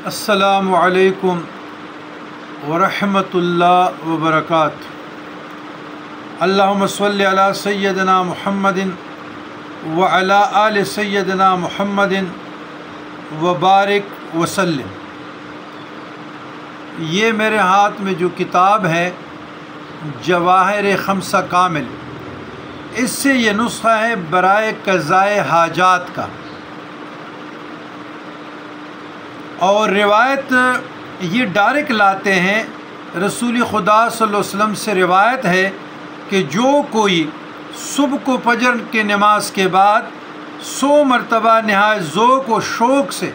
السلام علیکم ورحمۃ اللہ وبرکاتہ۔ اللہم صلی علی سیدنا محمد وعلی آل سیدنا محمد وبارک وسلم۔ یہ میرے ہاتھ میں جو کتاب ہے جواہر خمسہ کامل، اس سے یہ نسخہ ہے برائے قضائے حاجات کا، اور روایت یہ ڈائریکٹ لاتے ہیں۔ رسول خدا صلی اللہ علیہ وسلم سے روایت ہے کہ جو کوئی صبح کو فجر کے نماز کے بعد 100 مرتبہ نہایت ذوق و شوق سے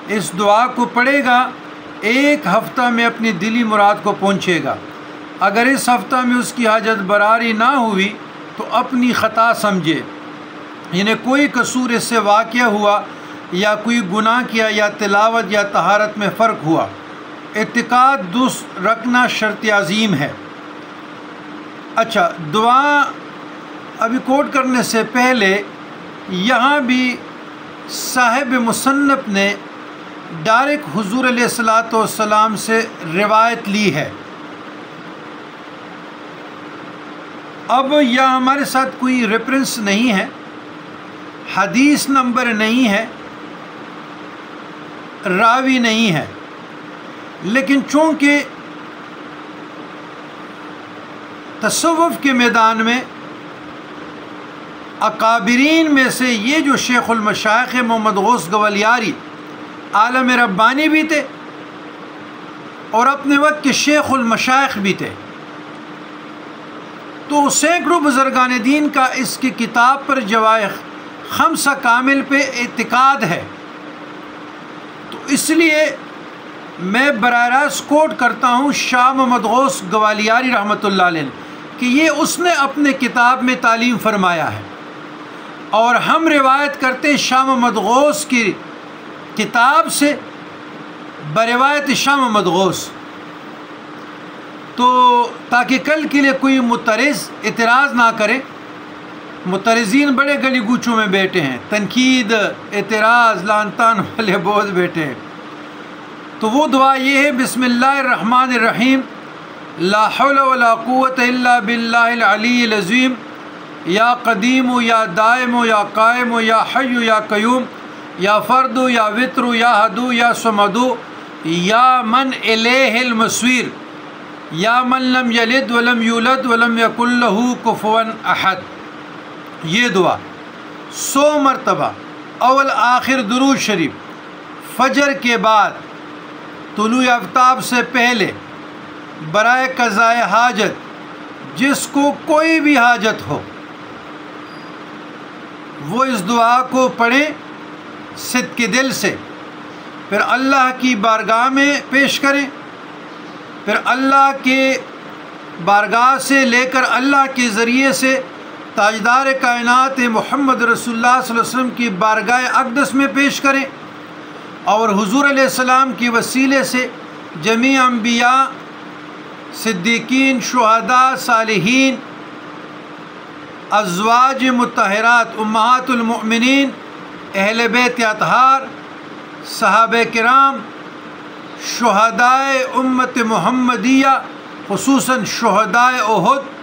اس دعا کو پڑھے گا، ایک ہفتہ میں اپنی دلی مراد کو پہنچے گا۔ اگر اس ہفتہ میں اس کی حاجت براری نہ ہوئی تو اپنی خطا سمجھے، یعنی کوئی قصور اس سے واقع ہوا یا کوئی گناہ کیا یا تلاوت یا طہارت میں فرق ہوا۔ اعتقاد درست رکھنا شرط عظیم ہے۔ اچھا، دعا ابھی کوٹ کرنے سے پہلے یہاں بھی صاحب مصنف نے ڈائریکٹ حضور علیہ الصلاۃ والسلام سے روایت لی ہے۔ اب یہاں ہمارے ساتھ کوئی ریفرنس نہیں ہے، حدیث نمبر نہیں ہے، راوی نہیں ہے، لیکن چونکہ تصوف کے میدان میں اکابرین میں سے یہ جو شیخ المشائخ محمد غوث گوالیاری عالم ربانی بھی تھے اور اپنے وقت کے شیخ المشائخ بھی تھے، تو سینکڑوں بزرگان دین کا اس کی کتاب پر جواہر خمسہ کامل پہ اعتقاد ہے۔ تو اس لیے میں براہ راست کوٹ کرتا ہوں شاہ محمد غوث گوالیاری رحمۃ اللہ علیہ کہ یہ اس نے اپنے کتاب میں تعلیم فرمایا ہے، اور ہم روایت کرتے ہیں شاہ محمد غوث کی کتاب سے بروایت شاہ محمد غوث، تو تاکہ کل کے لیے کوئی مترز اعتراض نہ کرے۔ مترزین بڑے گلی گوچوں میں بیٹھے ہیں، تنقید، اعتراض، لعن طعن والے بہت بیٹھے ہیں۔ تو وہ دعا یہ ہے: بسم اللہ الرحمن الرحیم، لا حول ولا قوت الا باللہ العلی العظیم، یا قدیم یا دائم یا قائم یا حی یا قیوم، یا فرد یا وتر یا حد یا صمد، یا من الیہ المصیر، یا من لم یلد ولم یولد ولم یکن لہ کفوا احد۔ یہ دعا 100 مرتبہ اول آخر درود شریف، فجر کے بعد، طلوع آفتاب سے پہلے، برائے قضائے حاجت، جس کو کوئی بھی حاجت ہو وہ اس دعا کو پڑھیں صدق کے دل سے، پھر اللہ کی بارگاہ میں پیش کریں، پھر اللہ کے بارگاہ سے لے کر اللہ کے ذریعے سے تاجدار کائنات محمد رسول اللہ صلی اللہ علیہ وسلم کی بارگاہ اقدس میں پیش کریں، اور حضور علیہ السلام کی وسیلے سے جمیع انبیاء، صدیقین، شہداء، صالحین، ازواج مطہرات، امہات المؤمنین، اہل بیت اطہار، صحابہ کرام، شہدائے امت محمدیہ، خصوصاً شہدائے احد،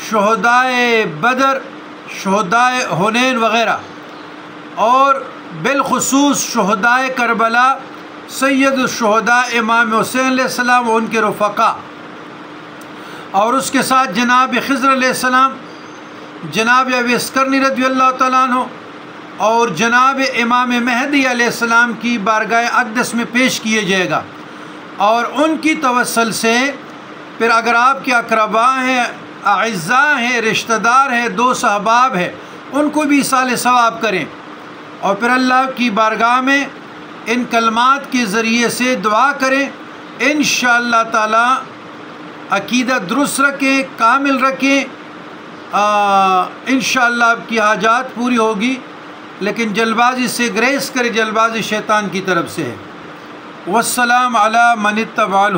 شہدائے بدر، شہدائے حنین وغیرہ، اور بالخصوص شہدائے کربلا، سید الشہداء امام حسین علیہ السلام و ان کے رفقا، اور اس کے ساتھ جناب خضر علیہ السلام، جناب اویس کرنی رضی اللہ تعالیٰ عنہ، اور جناب امام مہدی علیہ السلام کی بارگاہ اقدس میں پیش کیے جائے گا، اور ان کی توسل سے پھر اگر آپ کے اقرباء ہیں، اعزاء ہیں، رشتہ دار ہیں، دوست احباب ہیں، ان کو بھی ایصال ثواب کریں، اور پھر اللہ کی بارگاہ میں ان کلمات کے ذریعے سے دعا کریں۔ انشاءاللہ تعالی عقیدہ درست رکھیں، کامل رکھیں، انشاءاللہ آپ کی حاجات پوری ہوگی، لیکن جلد بازی سے گریز کریں، جلد بازی شیطان کی طرف سے ہے۔ والسلام علی من اتبع